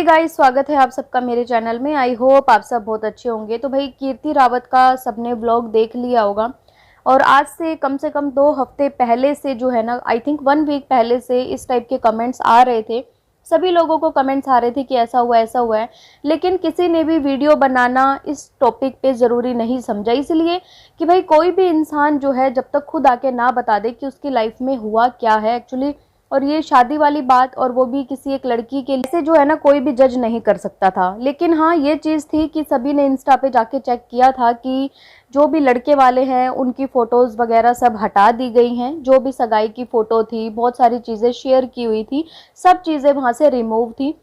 Guys, स्वागत है आप सबका मेरे चैनल में। आई होप आप सब बहुत अच्छे होंगे। तो भाई कीर्ति रावत का सबने व्लॉग देख लिया होगा और आज से कम 2 हफ्ते पहले से जो है ना, आई थिंक 1 वीक पहले से इस टाइप के कमेंट्स आ रहे थे। सभी लोगों को कमेंट्स आ रहे थे कि ऐसा हुआ है, लेकिन किसी ने भी वीडियो बनाना इस टॉपिक पे ज़रूरी नहीं समझा। इसलिए कि भाई कोई भी इंसान जो है जब तक खुद आके ना बता दे कि उसकी लाइफ में हुआ क्या है एक्चुअली, और ये शादी वाली बात, और वो भी किसी एक लड़की के लिए, जो है ना कोई भी जज नहीं कर सकता था। लेकिन हाँ, ये चीज़ थी कि सभी ने इंस्टा पे जाके चेक किया था कि जो भी लड़के वाले हैं उनकी फ़ोटोज़ वगैरह सब हटा दी गई हैं। जो भी सगाई की फ़ोटो थी, बहुत सारी चीज़ें शेयर की हुई थी, सब चीज़ें वहाँ से रिमूव थी।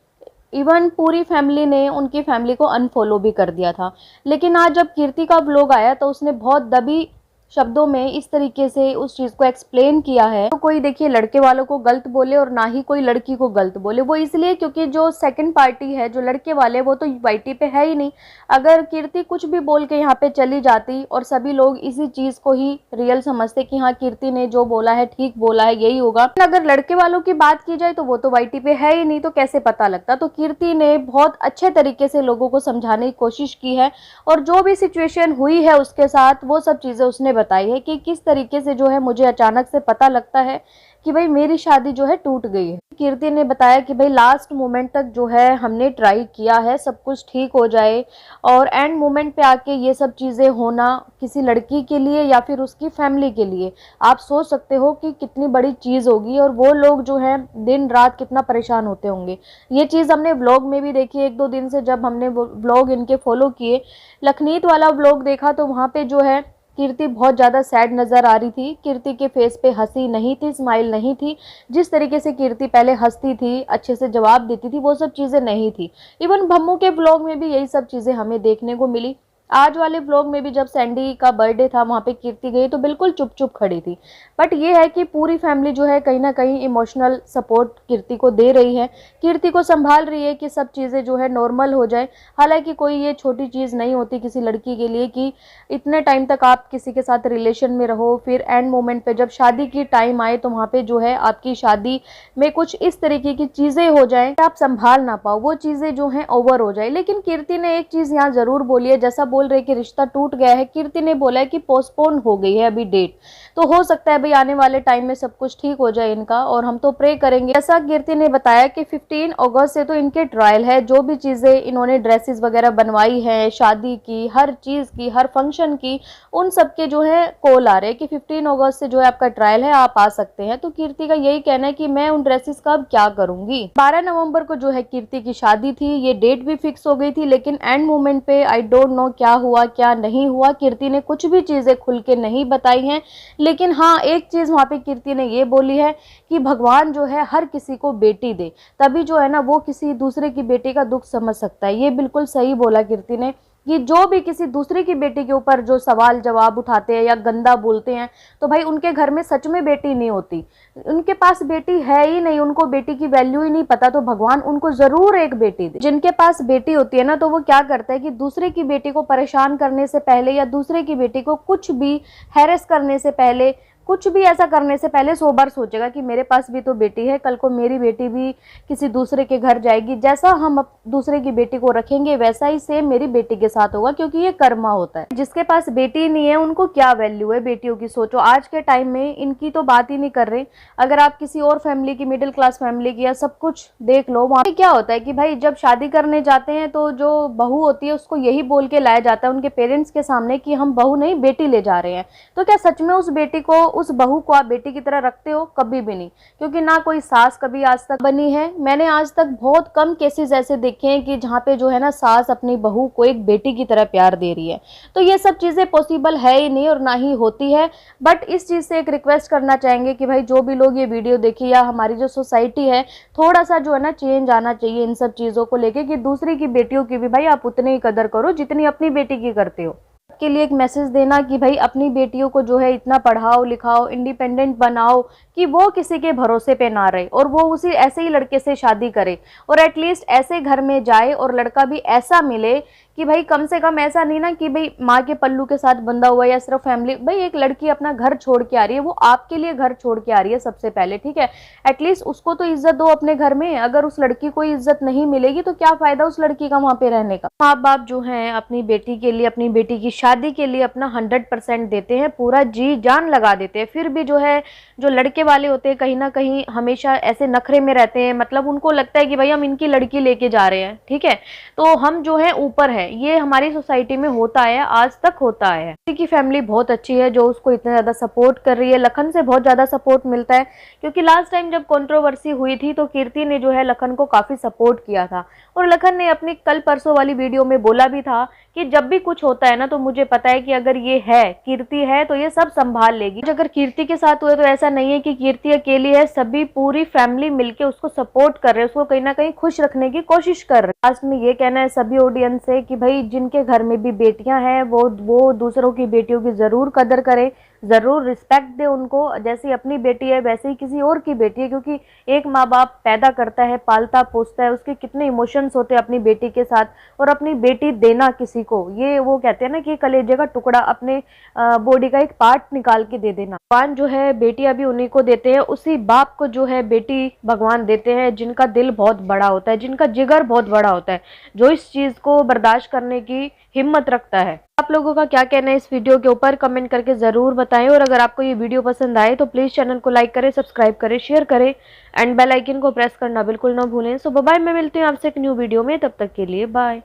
इवन पूरी फैमिली ने उनकी फैमिली को अनफॉलो भी कर दिया था। लेकिन आज जब कीर्ति का व्लॉग आया तो उसने बहुत दबी शब्दों में इस तरीके से उस चीज़ को एक्सप्लेन किया है। तो कोई देखिए लड़के वालों को गलत बोले और ना ही कोई लड़की को गलत बोले, वो इसलिए क्योंकि जो सेकंड पार्टी है, जो लड़के वाले, वो तो वाईटी पे है ही नहीं। अगर कीर्ति कुछ भी बोल के यहाँ पे चली जाती और सभी लोग इसी चीज़ को ही रियल समझते कि हाँ कीर्ति ने जो बोला है ठीक बोला है, यही होगा। अगर लड़के वालों की बात की जाए तो वो तो वाईटी पे है ही नहीं, तो कैसे पता लगता। तो कीर्ति ने बहुत अच्छे तरीके से लोगों को समझाने की कोशिश की है और जो भी सिचुएशन हुई है उसके साथ वो सब चीज़ें उसने बताई है कि किस तरीके से जो है मुझे अचानक से पता लगता है कि भाई मेरी शादी जो है टूट गई है। कीर्ति ने बताया कि भाई लास्ट मोमेंट तक जो है हमने ट्राई किया है सब कुछ ठीक हो जाए, और एंड मोमेंट पे आके ये सब चीज़ें होना किसी लड़की के लिए या फिर उसकी फैमिली के लिए, आप सोच सकते हो कि कितनी बड़ी चीज़ होगी और वो लोग जो है दिन रात कितना परेशान होते होंगे। ये चीज़ हमने व्लॉग में भी देखी 1-2 दिन से, जब हमने व्लॉग इनके फॉलो किए। लखनीत वाला व्लॉग देखा तो वहाँ पे जो है कीर्ति बहुत ज़्यादा सैड नज़र आ रही थी। कीर्ति के फेस पे हंसी नहीं थी, स्माइल नहीं थी। जिस तरीके से कीर्ति पहले हंसती थी, अच्छे से जवाब देती थी, वो सब चीज़ें नहीं थी। इवन भम्मू के ब्लॉग में भी यही सब चीज़ें हमें देखने को मिली। आज वाले ब्लॉग में भी जब सैंडी का बर्थडे था, वहाँ पे कीर्ति गई तो बिल्कुल चुप चुप खड़ी थी। बट ये है कि पूरी फैमिली जो है कहीं ना कहीं इमोशनल सपोर्ट कीर्ति को दे रही है, कीर्ति को संभाल रही है कि सब चीज़ें जो है नॉर्मल हो जाए। हालांकि कोई ये छोटी चीज़ नहीं होती किसी लड़की के लिए कि इतने टाइम तक आप किसी के साथ रिलेशन में रहो, फिर एंड मोमेंट पे जब शादी की टाइम आए तो वहाँ पे जो है आपकी शादी में कुछ इस तरीके की चीज़ें हो जाएं कि आप संभाल ना पाओ, वो चीज़ें जो हैं ओवर हो जाए। लेकिन कीर्ति ने एक चीज़ यहाँ ज़रूर बोली है, जैसा बोल रहे कि रिश्ता टूट गया है, कीर्ति ने बोला है कि पोस्टपोन हो गई है अभी डेट। तो हो सकता है भाई आने वाले टाइम में सब कुछ ठीक हो जाए इनका, और हम तो प्रे करेंगे। ऐसा कीर्ति ने बताया कि 15 अगस्त से तो इनके ट्रायल है। जो भी चीज़ें इन्होंने ड्रेसेस वगैरह बनवाई है, शादी की, हर चीज़ की, हर फंक्शन की, उन सब के जो है कॉल आ रहे हैं कि 15 अगस्त से जो है आपका ट्रायल है, आप आ सकते हैं। तो कीर्ति का यही कहना है कि मैं उन ड्रेसेस का अब क्या करूंगी। 12 नवंबर को जो है कीर्ति की शादी थी, ये डेट भी फिक्स हो गई थी, लेकिन एंड मोमेंट पे आई डोंट नो क्या हुआ क्या नहीं हुआ। कीर्ति ने कुछ भी चीज़ें खुल के नहीं बताई हैं। लेकिन हाँ, एक चीज़ वहाँ पे कीर्ति ने ये बोली है कि भगवान जो है हर किसी को बेटी दे, तभी जो है ना वो किसी दूसरे की बेटी का दुख समझ सकता है। ये बिल्कुल सही बोला कीर्ति ने कि जो भी किसी दूसरे की बेटी के ऊपर जो सवाल जवाब उठाते हैं या गंदा बोलते हैं, तो भाई उनके घर में सच में बेटी नहीं होती, उनके पास बेटी है ही नहीं, उनको बेटी की वैल्यू ही नहीं पता। तो भगवान उनको जरूर एक बेटी दे। जिनके पास बेटी होती है ना, तो वो क्या करता है कि दूसरे की बेटी को परेशान करने से पहले या दूसरे की बेटी को कुछ भी हैरेस करने से पहले, कुछ भी ऐसा करने से पहले 100 बार सोचेगा कि मेरे पास भी तो बेटी है, कल को मेरी बेटी भी किसी दूसरे के घर जाएगी, जैसा हम दूसरे की बेटी को रखेंगे वैसा ही सेम मेरी बेटी के साथ होगा, क्योंकि ये कर्मा होता है। जिसके पास बेटी नहीं है उनको क्या वैल्यू है बेटियों की। सोचो आज के टाइम में इनकी तो बात ही नहीं कर रहे। अगर आप किसी और फैमिली की, मिडिल क्लास फैमिली की या सब कुछ देख लो, वहाँ पे क्या होता है कि भाई जब शादी करने जाते हैं तो जो बहू होती है उसको यही बोल के लाया जाता है उनके पेरेंट्स के सामने कि हम बहू नहीं बेटी ले जा रहे हैं। तो क्या सच में उस बेटी को, उस बहू को आप बेटी की तरह रखते हो? कभी भी नहीं, क्योंकि ना कोई सास कभी आज तक बनी है। मैंने आज तक बहुत कम केसेस ऐसे देखे हैं कि जहाँ पे जो है ना सास अपनी बहू को एक बेटी की तरह प्यार दे रही है। तो ये सब चीज़ें पॉसिबल है ही नहीं और ना ही होती है। बट इस चीज़ से एक रिक्वेस्ट करना चाहेंगे कि भाई जो भी लोग ये वीडियो देखिए या हमारी जो सोसाइटी है, थोड़ा सा जो है ना चेंज आना चाहिए इन सब चीज़ों को लेके कि दूसरी की बेटियों की भी भाई आप उतनी ही कदर करो जितनी अपनी बेटी की करते हो। के लिए एक मैसेज देना कि भाई अपनी बेटियों को जो है इतना पढ़ाओ लिखाओ, इंडिपेंडेंट बनाओ कि वो किसी के भरोसे पे ना रहे और वो उसी ऐसे ही लड़के से शादी करे और एटलीस्ट ऐसे घर में जाए और लड़का भी ऐसा मिले कि भाई कम से कम ऐसा नहीं ना कि भाई माँ के पल्लू के साथ बंधा हुआ या सिर्फ फैमिली, भाई एक लड़की अपना घर छोड़ के आ रही है, वो आपके लिए घर छोड़ के आ रही है सबसे पहले, ठीक है। एटलीस्ट उसको तो इज्जत दो अपने घर में। अगर उस लड़की को इज्जत नहीं मिलेगी तो क्या फायदा उस लड़की का वहां पे रहने का। माँ बाप जो है अपनी बेटी के लिए, अपनी बेटी की शादी के लिए अपना 100% देते हैं, पूरा जी जान लगा देते हैं। फिर भी जो है, जो लड़के वाले होते हैं कहीं ना कहीं हमेशा ऐसे नखरे में रहते हैं, मतलब उनको लगता है कि भाई हम इनकी लड़की लेके जा रहे हैं, ठीक है, तो हम जो है ऊपर है। ये हमारी सोसाइटी में होता है, आज तक होता है। किसी की फैमिली बहुत अच्छी है जो उसको इतना ज्यादा सपोर्ट कर रही है। लखन से बहुत ज्यादा सपोर्ट मिलता है, क्योंकि लास्ट टाइम जब कंट्रोवर्सी हुई थी तो कीर्ति ने जो है लखन को काफी सपोर्ट किया था। और लखन ने अपनी कल परसों वाली वीडियो में बोला भी था कि जब भी कुछ होता है ना तो मुझे पता है कि अगर ये है, कीर्ति है, तो ये सब संभाल लेगी। अगर कीर्ति के साथ हुए तो ऐसा नहीं है कि कीर्ति अकेली है, सभी पूरी फैमिली मिलके उसको सपोर्ट कर रहे हैं, उसको कहीं ना कहीं खुश रखने की कोशिश कर रहे हैं। लास्ट में ये कहना है सभी ऑडियंस से कि भाई जिनके घर में भी बेटियां हैं वो दूसरों की बेटियों की जरूर कदर करें, जरूर रिस्पेक्ट दे उनको। जैसी अपनी बेटी है वैसे ही किसी और की बेटी है, क्योंकि एक माँ बाप पैदा करता है, पालता पोसता है, उसके कितने इमोशंस होते हैं अपनी बेटी के साथ। और अपनी बेटी देना किसी को, ये वो कहते हैं ना कि कलेजे का टुकड़ा, अपने बॉडी का एक पार्ट निकाल के दे देना। भगवान जो है बेटियां भी उन्हीं को देते हैं, उसी बाप को जो है बेटी भगवान देते हैं जिनका दिल बहुत बड़ा होता है, जिनका जिगर बहुत बड़ा होता है, जो इस चीज को बर्दाश्त करने की हिम्मत रखता है। आप लोगों का क्या कहना है इस वीडियो के ऊपर, कमेंट करके जरूर बताएं। और अगर आपको ये वीडियो पसंद आए तो प्लीज चैनल को लाइक करें, सब्सक्राइब करें, शेयर करें एंड बेल आइकन को प्रेस करना बिल्कुल ना भूलें। सो बाय, मैं मिलती हूँ आपसे एक न्यू वीडियो में, तब तक के लिए बाय।